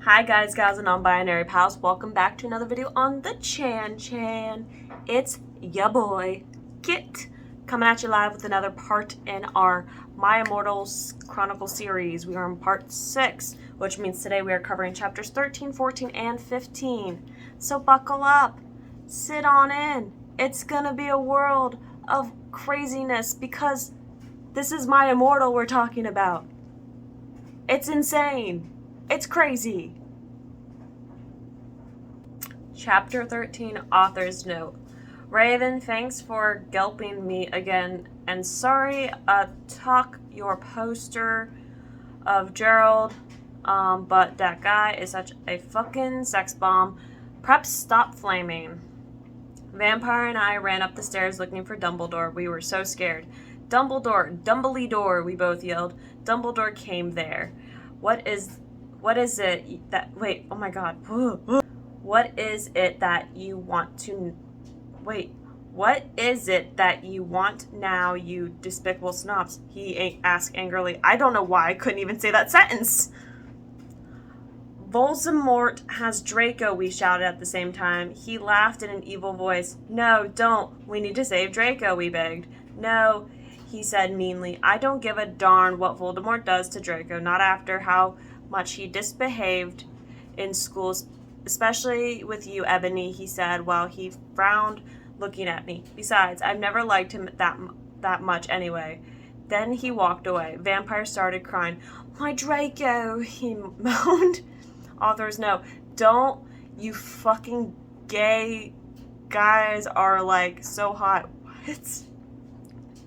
Hi guys, gals, and non-binary pals. Welcome back to another video on the Chan. It's ya boy, Kit, coming at you live with another part in our My Immortals Chronicle series. We are on part 6, which means today we are covering chapters 13, 14, and 15. So buckle up, sit on in. It's gonna be a world of craziness because this is My Immortal we're talking about. It's insane. It's crazy. Chapter 13, Author's Note. Raven, thanks for gulping me again, and sorry, talk your poster of Gerald, but that guy is such a fucking sex bomb. Preps, stop flaming. Vampire and I ran up the stairs looking for Dumbledore. We were so scared. Dumbledore, we both yelled. Dumbledore came there. What is it that, wait, oh my god. What is it that you want to, what is it that you want now, you despicable snobs? He asked angrily. I don't know why I couldn't even say that sentence. Voldemort has Draco, we shouted at the same time. He laughed in an evil voice. No, don't. We need to save Draco, we begged. No, he said meanly. I don't give a darn what Voldemort does to Draco, not after how much he misbehaved in school, especially with you, Ebony, he said while he frowned, looking at me. Besides, I've never liked him that much anyway. Then he walked away. Vampire started crying. My Draco, he moaned. Author's note. Don't, you fucking gay guys are like so hot. What?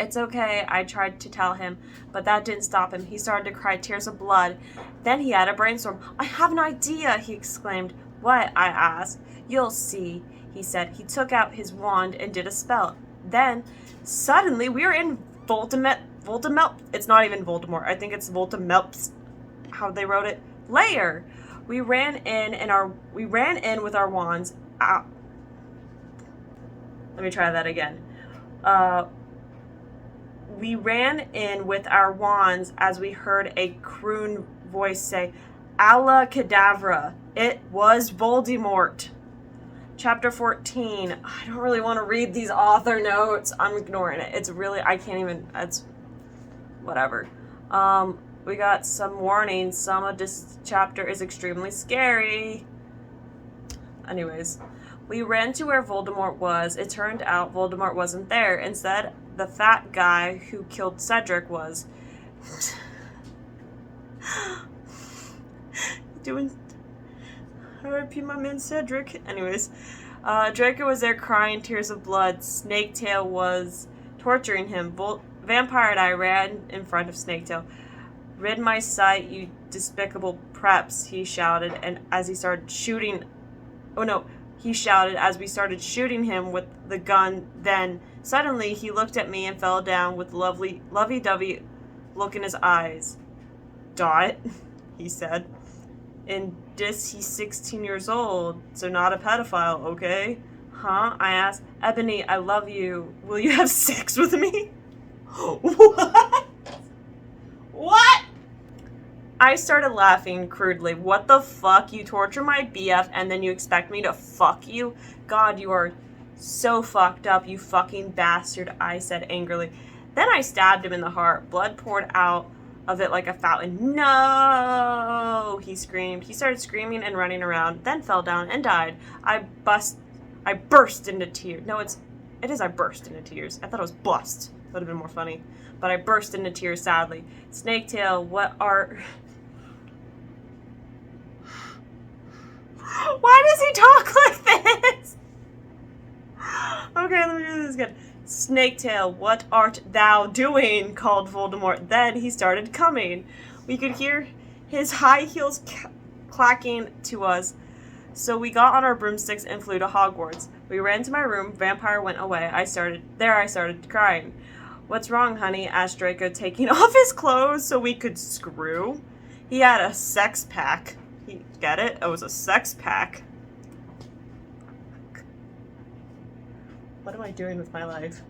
It's okay, I tried to tell him, but that didn't stop him. He started to cry tears of blood. Then he had a brainstorm. I have an idea, he exclaimed. What? I asked. You'll see, he said. He took out his wand and did a spell. Then, suddenly, we were in Voldemort. It's not even Voldemort. I think it's Voldemort's, how they wrote it, lair. We ran in with our wands. Let me try that again. We ran in with our wands as we heard a croon voice say, Alla Cadavra. It was Voldemort. Chapter 14. I don't really want to read these author notes. I'm ignoring it. It's really, I can't even, it's whatever. We got some warnings. Some of this chapter is extremely scary. Anyways, we ran to where Voldemort was. It turned out Voldemort wasn't there. Instead, the fat guy who killed Cedric was. Doing R.I.P. my man Cedric. Anyways, Draco was there crying tears of blood. Snaketail was torturing him. Vampire and I ran in front of Snaketail. Rid my sight, you despicable preps, he shouted, and as he started shooting, he shouted as we started shooting him with the gun. Then suddenly he looked at me and fell down with lovey-dovey look in his eyes. Dot, he said. In this, he's 16 years old, so not a pedophile, okay? Huh? I asked. Ebony, I love you. Will you have sex with me? What? What? I started laughing crudely. What the fuck? You torture my BF and then you expect me to fuck you? God, you are so fucked up, you fucking bastard, I said angrily. Then I stabbed him in the heart. Blood poured out of it like a fountain. No, he screamed. He started screaming and running around, then fell down and died. I burst into tears. No, it is I burst into tears. I thought it was bust. That would have been more funny. But I burst into tears sadly. Snaketail, what are... Why does he talk like this? Okay, let me do this again. Snaketail, what art thou doing? Called Voldemort. Then he started coming. We could hear his high heels clacking to us. So we got on our broomsticks and flew to Hogwarts. We ran to my room. Vampire went away. I started crying. What's wrong, honey? Asked Draco, taking off his clothes so we could screw. He had a sex pack. Get it? It was a sex pack. What am I doing with my life?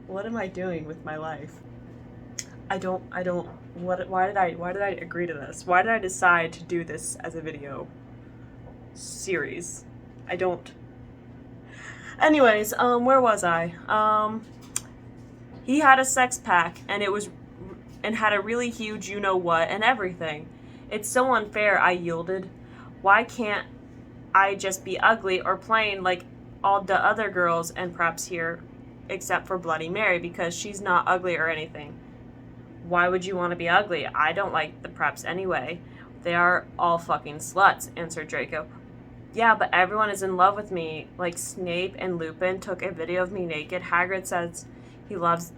What am I doing with my life? I don't, why did I agree to this? Why did I decide to do this as a video? series. I don't. Anyways, where was I? He had a sex pack, and had a really huge you-know-what and everything. It's so unfair, I yielded. Why can't I just be ugly or plain like all the other girls and preps here, except for Bloody Mary, because she's not ugly or anything. Why would you want to be ugly? I don't like the preps anyway. They are all fucking sluts, answered Draco. Yeah, but everyone is in love with me. Like Snape and Lupin took a video of me naked. Hagrid says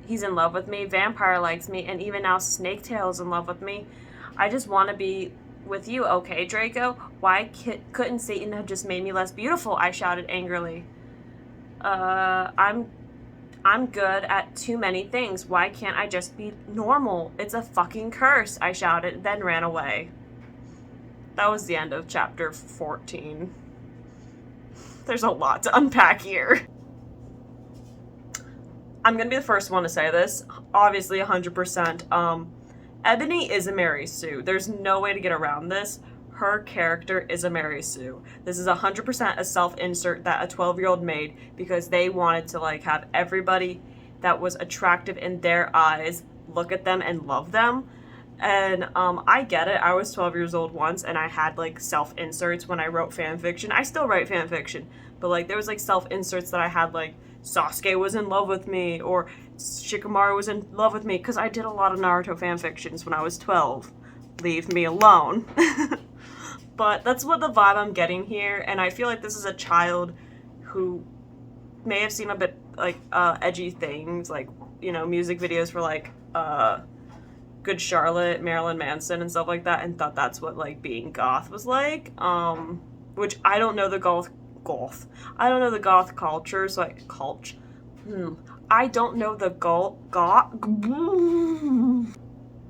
he's in love with me. Vampire likes me, and even now Snaketail is in love with me. I just want to be with you, okay, Draco? Why couldn't Satan have just made me less beautiful? I shouted angrily. I'm good at too many things. Why can't I just be normal? It's a fucking curse, I shouted, then ran away. That was the end of chapter 14. There's a lot to unpack here. I'm gonna be the first one to say this. Obviously, 100%. Ebony is a Mary Sue. There's no way to get around this. Her character is a Mary Sue. This is 100% a self-insert that a 12-year-old made because they wanted to like have everybody that was attractive in their eyes look at them and love them. And I get it. I was 12 years old once, and I had like self-inserts when I wrote fan fiction. I still write fan fiction, but like there was like self-inserts that I had, like Sasuke was in love with me or Shikamaru was in love with me, because I did a lot of Naruto fan fictions when I was 12. Leave me alone. But that's what the vibe I'm getting here, and I feel like this is a child who may have seen a bit like edgy things, like, you know, music videos for like Good Charlotte, Marilyn Manson, and stuff like that, and thought that's what like being goth was like. Which I don't know the goth. I don't know the goth culture, so I don't know the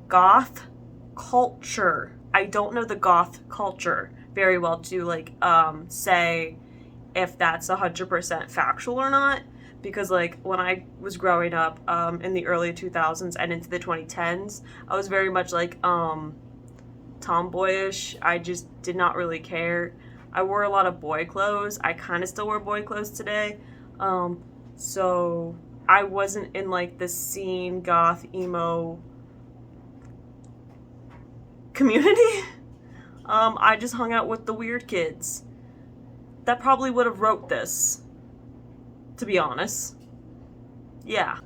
goth culture. I don't know the goth culture very well to like say if that's 100% factual or not, because like when I was growing up in the early 2000s and into the 2010s, I was very much like tomboyish. I just did not really care. I wore a lot of boy clothes. I kind of still wear boy clothes today. So I wasn't in like the scene goth emo community. I just hung out with the weird kids that probably would have wrote this, to be honest. Yeah.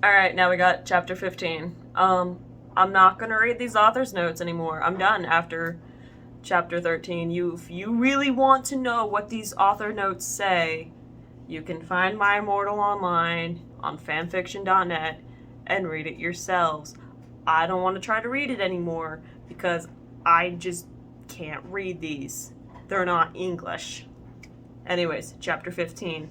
Alright, now we got chapter 15. I'm not gonna read these author's notes anymore. I'm done after chapter 13. If you really want to know what these author notes say, you can find my Immortal online on fanfiction.net and read it yourselves. I don't want to try to read it anymore because I just can't read these. They're not English. Anyways, chapter 15.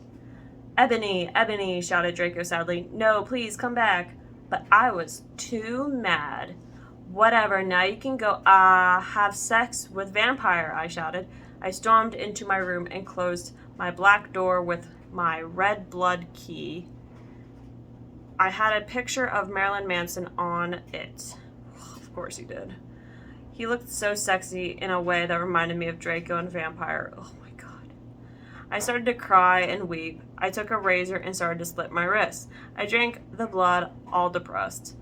Ebony, Ebony, shouted Draco sadly. No, please, come back. But I was too mad. Whatever, now you can go, have sex with Vampire, I shouted. I stormed into my room and closed my black door with my red blood key. I had a picture of Marilyn Manson on it. Of course he did. He looked so sexy in a way that reminded me of Draco and Vampire. Oh my god. I started to cry and weep. I took a razor and started to slit my wrists. I drank the blood, all depressed.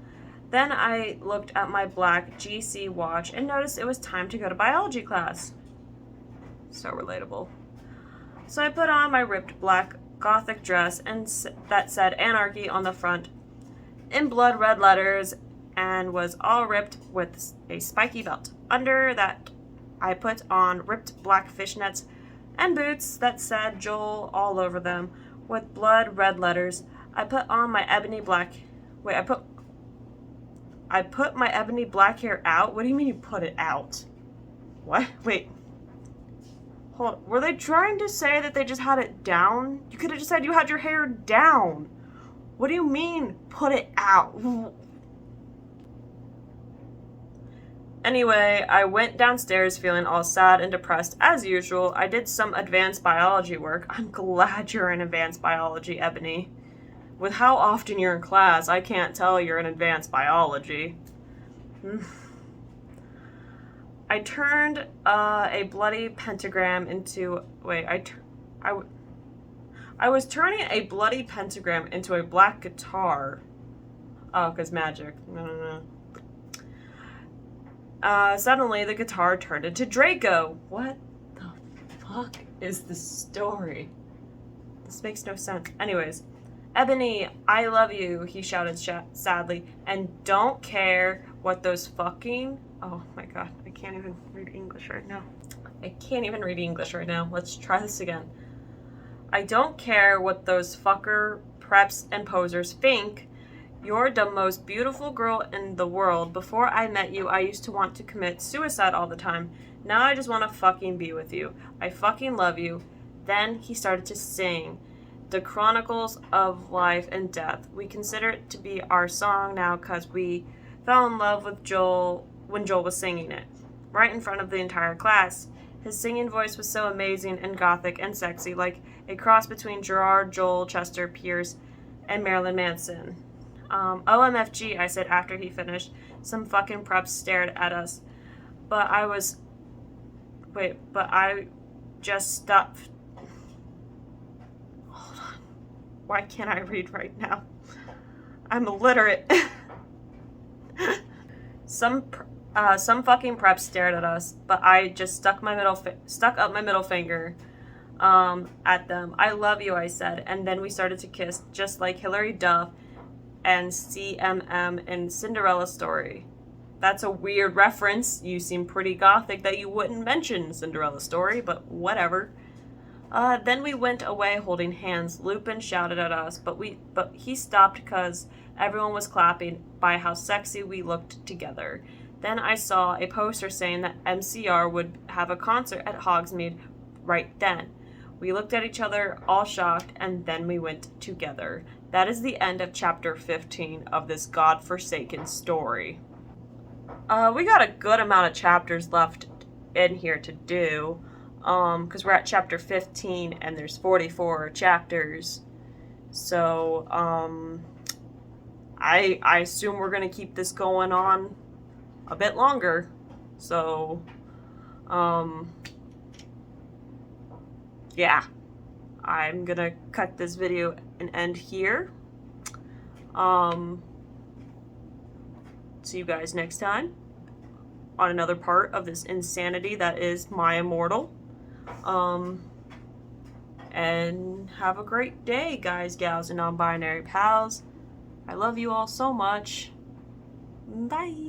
Then I looked at my black GC watch and noticed it was time to go to biology class. So relatable. So I put on my ripped black gothic dress and that said anarchy on the front in blood red letters and was all ripped with a spiky belt. Under that, I put on ripped black fishnets and boots that said Joel all over them with blood red letters. I put on my ebony black... Wait, I put my ebony black hair out? What do you mean you put it out? What? Wait. Hold on. Were they trying to say that they just had it down? You could have just said you had your hair down. What do you mean, put it out? Anyway, I went downstairs feeling all sad and depressed as usual. I did some advanced biology work. I'm glad you're in advanced biology, Ebony. With how often you're in class, I can't tell you're in advanced biology. I turned a bloody pentagram into... Wait, I was turning a bloody pentagram into a black guitar. Oh, because magic. No. Suddenly, the guitar turned into Draco. What the fuck is the story? This makes no sense. Anyways, Ebony, I love you, he shouted sadly, and don't care what those fucking... Oh my god, I can't even read English right now. Let's try this again. I don't care what those fucker preps and posers think. You're the most beautiful girl in the world. Before I met you, I used to want to commit suicide all the time. Now I just want to fucking be with you. I fucking love you. Then he started to sing the Chronicles of Life and Death. We consider it to be our song now because we fell in love with Joel when Joel was singing it, right in front of the entire class. His singing voice was so amazing and gothic and sexy, like a cross between Gerard, Joel, Chester, Pierce, and Marilyn Manson. OMFG, I said after he finished. Some fucking preps stared at us. But I just stopped. Hold on. Why can't I read right now? I'm illiterate. Some fucking preps stared at us, but I just stuck up my middle finger at them. I love you, I said, and then we started to kiss, just like Hilary Duff and CMM in Cinderella Story. That's a weird reference. You seem pretty gothic that you wouldn't mention Cinderella Story, but whatever. Then we went away holding hands. Lupin shouted at us, but he stopped because everyone was clapping by how sexy we looked together. Then I saw a poster saying that MCR would have a concert at Hogsmeade right then. We looked at each other, all shocked, and then we went together. That is the end of chapter 15 of this godforsaken story. We got a good amount of chapters left in here to do, because we're at chapter 15 and there's 44 chapters. So, I assume we're going to keep this going on a bit longer. So, yeah. I'm gonna cut this video and end here. See you guys next time on another part of this insanity that is my Immortal. And have a great day, guys, gals, and non-binary pals. I love you all so much. Bye.